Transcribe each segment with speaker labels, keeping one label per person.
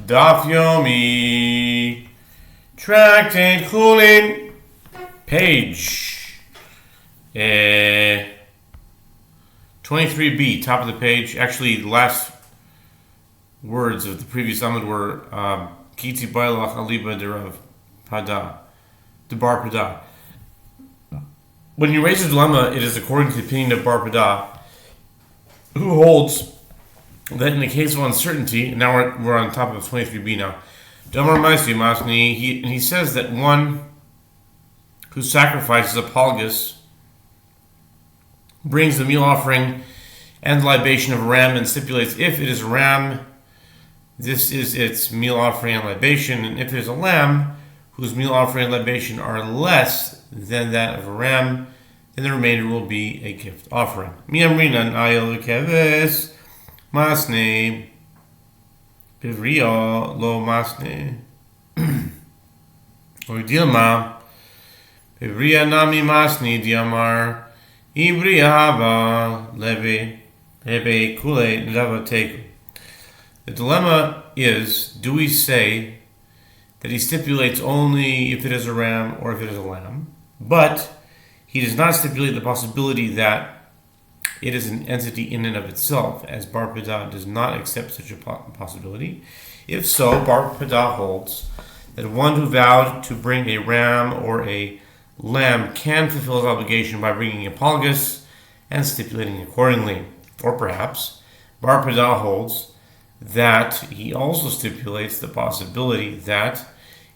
Speaker 1: Daf Yomi, Tractate Chullin, page 23b, top of the page. Actually, the last words of the previous Amud were Kiti Bailach Aliba Derav Pada, Debar Pada. When you raise a dilemma, it is according to the opinion of Bar Pada, who holds that in the case of uncertainty, and now we're on top of 23b now, he says that one who sacrifices a polgus brings the meal offering and the libation of a ram and stipulates if it is a ram, this is its meal offering and libation, and if it is a lamb whose meal offering and libation are less than that of a ram, then the remainder will be a gift offering. Masne Bivria lo masne or Dilma Bivria nami masni diamar Ibria hava leve kule lava teku. The dilemma is, do we say that he stipulates only if it is a ram or if it is a lamb, but he does not stipulate the possibility that it is an entity in and of itself, as Bar Pada does not accept such a possibility? If so, Bar Pada holds that one who vowed to bring a ram or a lamb can fulfill his obligation by bringing a polgus and stipulating accordingly. Or perhaps Bar Pada holds that he also stipulates the possibility that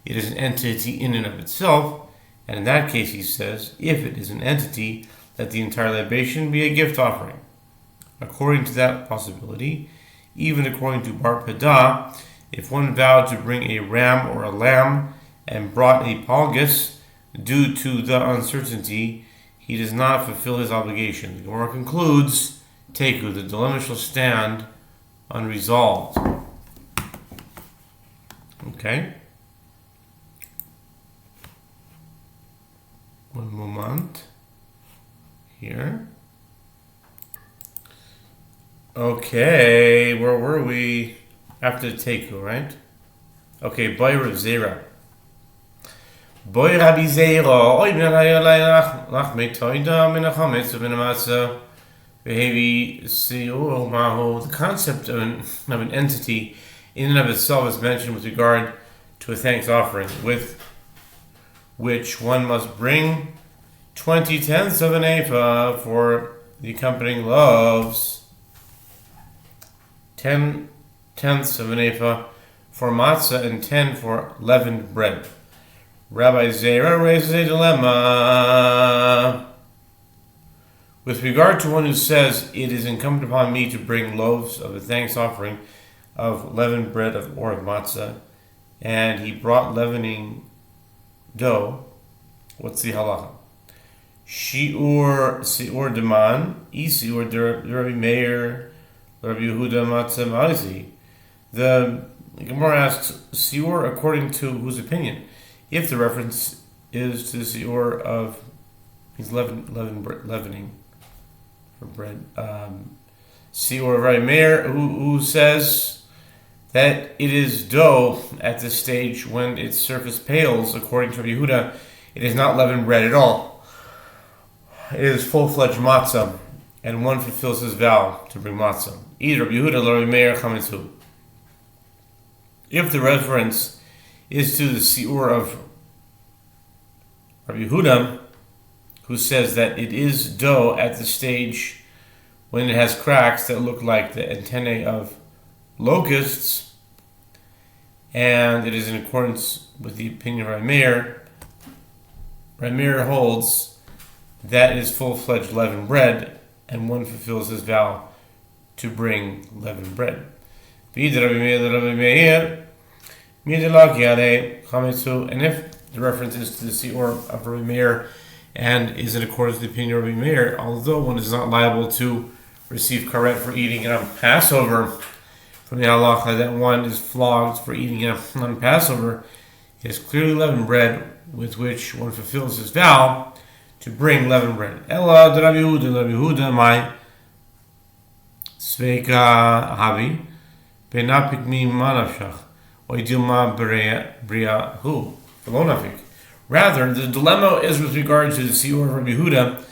Speaker 1: it is an entity in and of itself, and in that case he says, if it is an entity, let the entire libation be a gift offering. According to that possibility, even according to Bar Pada, if one vowed to bring a ram or a lamb and brought a polgus, due to the uncertainty, he does not fulfill his obligation. The Gemara concludes, Teku, the dilemma shall stand unresolved. Okay. One moment. Here. Okay, where were we? After the Teku, right? Okay, Boy Rav Zera. Boy Rabbi Zera, Oy ben Lach Metoida min Chametz ben Matzah Vehevi Siur Maho. The concept of an entity in and of itself is mentioned with regard to a thanks offering, with which one must bring 20/10 of an ephah for the accompanying loaves, 10/10 of an ephah for matzah, and 10 for leavened bread. Rabbi Zera raises a dilemma. With regard to one who says, it is incumbent upon me to bring loaves of a thanks offering of leavened bread or of matzah, and he brought leavening dough, what's the halacha? Shiur deman, Isiur Rabbi Meir, Rabbi Yehuda Matzah Ma'azi. The Gemara asks, Siur according to whose opinion? If the reference is to the Siur of his leavening for bread. Siur Rabbi Meir, who says that it is dough at the stage when its surface pales. According to Rabbi Yehuda, it is not leavened bread at all. It is full-fledged matzah, and one fulfills his vow to bring matzah. Either Rabbi Yehuda or Rabbi Meir chametzu. If the reference is to the siur of Rabbi Yehuda, who says that it is dough at the stage when it has cracks that look like the antennae of locusts, and it is in accordance with the opinion of Rabbi Meir holds that is full-fledged leavened bread, and one fulfills his vow to bring leavened bread. And if the reference is to the siur of Rabbi Meir and is in accordance with the opinion of Rabbi Meir, although one is not liable to receive karet for eating it on Passover, from the halacha that one is flogged for eating it on Passover, it is clearly leavened bread with which one fulfills his vow to bring leavened bread. Ella Rabbi Yehuda, my Sveika Havi, Benapik mi manavshach. Oidilma Bria Hu. Rather, the dilemma is with regard to the Siur of Rabbi Yehuda,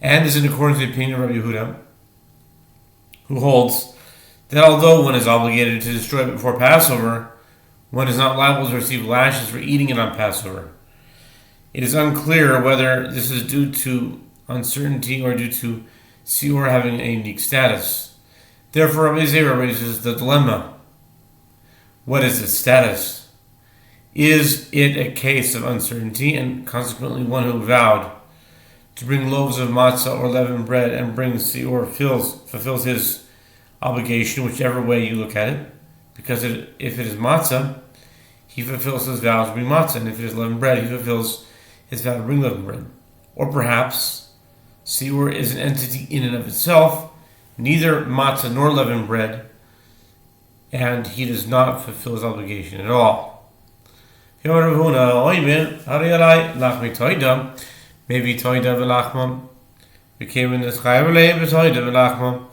Speaker 1: and is in accordance with the opinion of Rabbi Yehuda, who holds that although one is obligated to destroy it before Passover, one is not liable to receive lashes for eating it on Passover. It is unclear whether this is due to uncertainty or due to Siur having a unique status. Therefore, Rabbi Zera raises the dilemma. What is its status? Is it a case of uncertainty, and consequently one who vowed to bring loaves of matzah or leavened bread and brings Siur fulfills his obligation, whichever way you look at it? Because if it is matzah, he fulfills his vow to bring matzah, and if it is leavened bread, he fulfills his vow to bring leavened bread. Or perhaps Siur is an entity in and of itself, neither matzah nor leavened bread, and he does not fulfill his obligation at all. Maybe toida v'lachmam became in this chayavle b'toida v'lachmam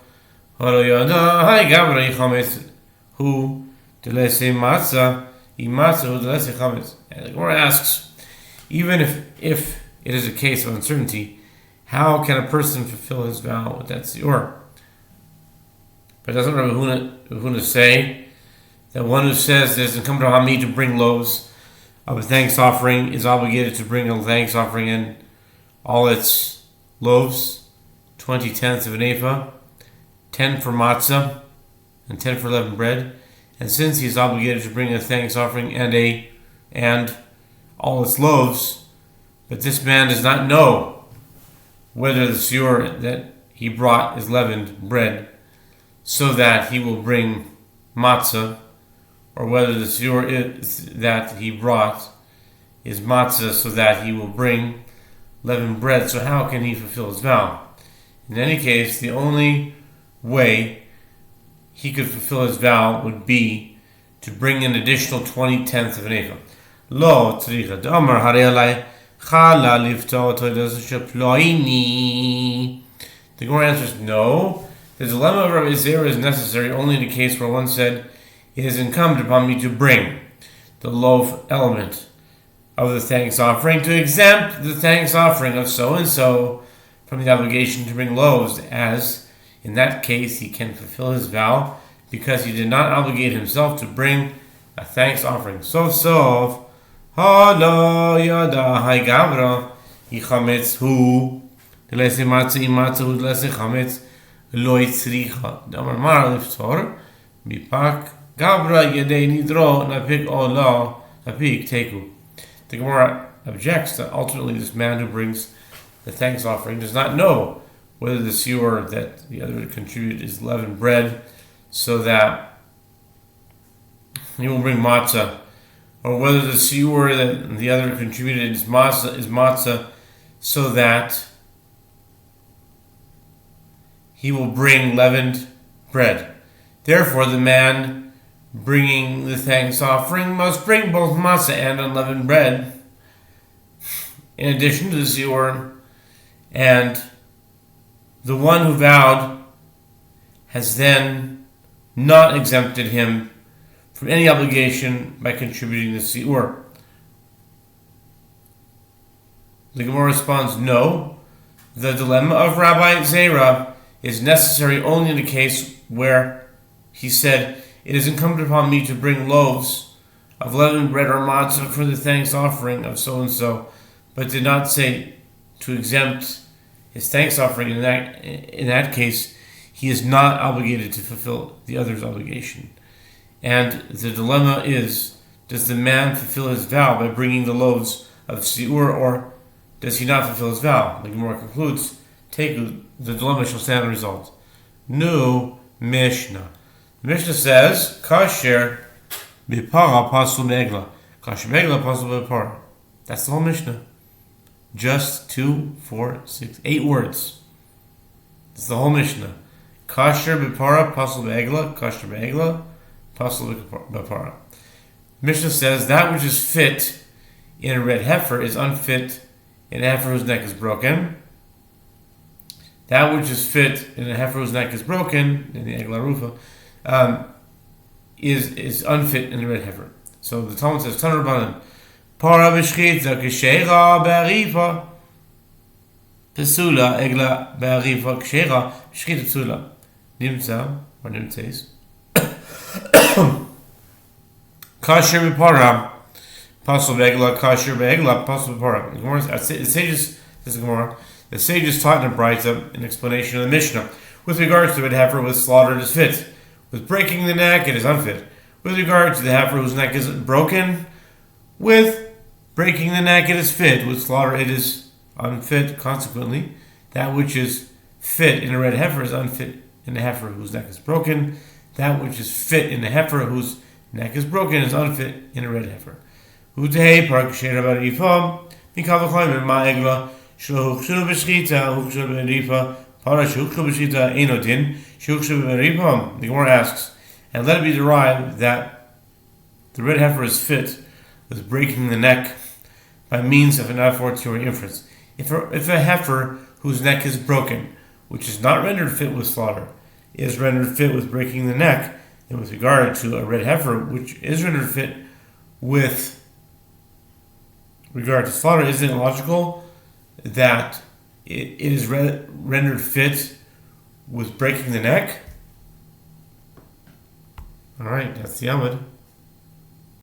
Speaker 1: holo yoda hai gavra yichametz who delese matzah imatzah who delese chametz. And the Gemara asks, even if it is a case of uncertainty, how can a person fulfill his vow with that siur? But doesn't Rabbi Yehuda say that one who says there's incumbent on me to bring loaves of a thanks offering is obligated to bring a thanks offering in all its loaves, 20/10 of an ephah, 10 for matzah, and 10 for leavened bread. And since he is obligated to bring a thanks offering and all its loaves, but this man does not know whether the siur that he brought is leavened bread, so that he will bring matzah, or whether the siur that he brought is matzah, so that he will bring leavened bread. So how can he fulfill his vow? In any case, the only way he could fulfill his vow would be to bring an additional 20/10 of an ephah. Lo tzricha d'amar harei chala lifto toidas sheploini. The Gemara answers, no. The dilemma of Rabbi Zera is necessary only in a case where one said, it is incumbent upon me to bring the loaf element of the thanks offering, to exempt the thanks offering of so-and-so from the obligation to bring loaves, as in that case he can fulfill his vow because he did not obligate himself to bring a thanks offering. Sof, halo yada hai gavra yichametz hu delese matzah imatzah hu delese chametz lo yitzricha damar mar liftor mipak gavra yedei nidro napik ola napik teku. The Gemara objects that ultimately this man who brings the thanks offering does not know whether the siur that the other contributed is leavened bread, so that he will bring matzah, or whether the siur that the other contributed is matzah, so that he will bring leavened bread. Therefore, the man bringing the thanks offering must bring both matzah and unleavened bread, in addition to the siur, and the one who vowed has then not exempted him from any obligation by contributing the siur. The Gemara responds, no. The dilemma of Rabbi Zera is necessary only in the case where he said, it is incumbent upon me to bring loaves of leavened bread or matzah for the thanks offering of so-and-so, but did not say to exempt his thanks offering. In that case, he is not obligated to fulfill the other's obligation. And the dilemma is, does the man fulfill his vow by bringing the loaves of siur, or does he not fulfill his vow? The Gemara concludes, the dilemma shall stand the result. Nu Mishnah. The Mishnah says, Kasher b'para pasul me'egla. Kasher me'egla pasul b'para. That's the whole Mishnah. Just 2, 4, 6, 8 words. That's the whole Mishnah. Kasher b'para pasul me'egla. Kasher me'egla pasul b'para. Mishnah says that which is fit in a red heifer is unfit in a heifer whose neck is broken. That which is fit in a heifer whose neck is broken, in the egla rufa, is unfit in the red heifer. So the Talmud says, Tan Rabbanan, Para b'shchita k'sheira be'arifa, Pesula egla be'arifa k'sheira b'shchita pesula. Nimtza, or nimtzeis. Kasher b'para, Pasal be'egla, kasher be'egla, pasal b'para. The sages taught in a Braita an explanation of the Mishnah. With regards to a heifer with slaughter, it is fit. With breaking the neck, it is unfit. With regard to the heifer whose neck is broken, with breaking the neck, it is fit. With slaughter, it is unfit. Consequently, that which is fit in a red heifer is unfit in a heifer whose neck is broken. That which is fit in a heifer whose neck is broken is unfit in a red heifer. The Gemara asks, and let it be derived that the red heifer is fit with breaking the neck by means of an afortiori inference. If a heifer whose neck is broken, which is not rendered fit with slaughter, is rendered fit with breaking the neck, then with regard to a red heifer which is rendered fit with regard to slaughter, isn't it logical that it is rendered fit with breaking the neck? Alright, that's the Amud.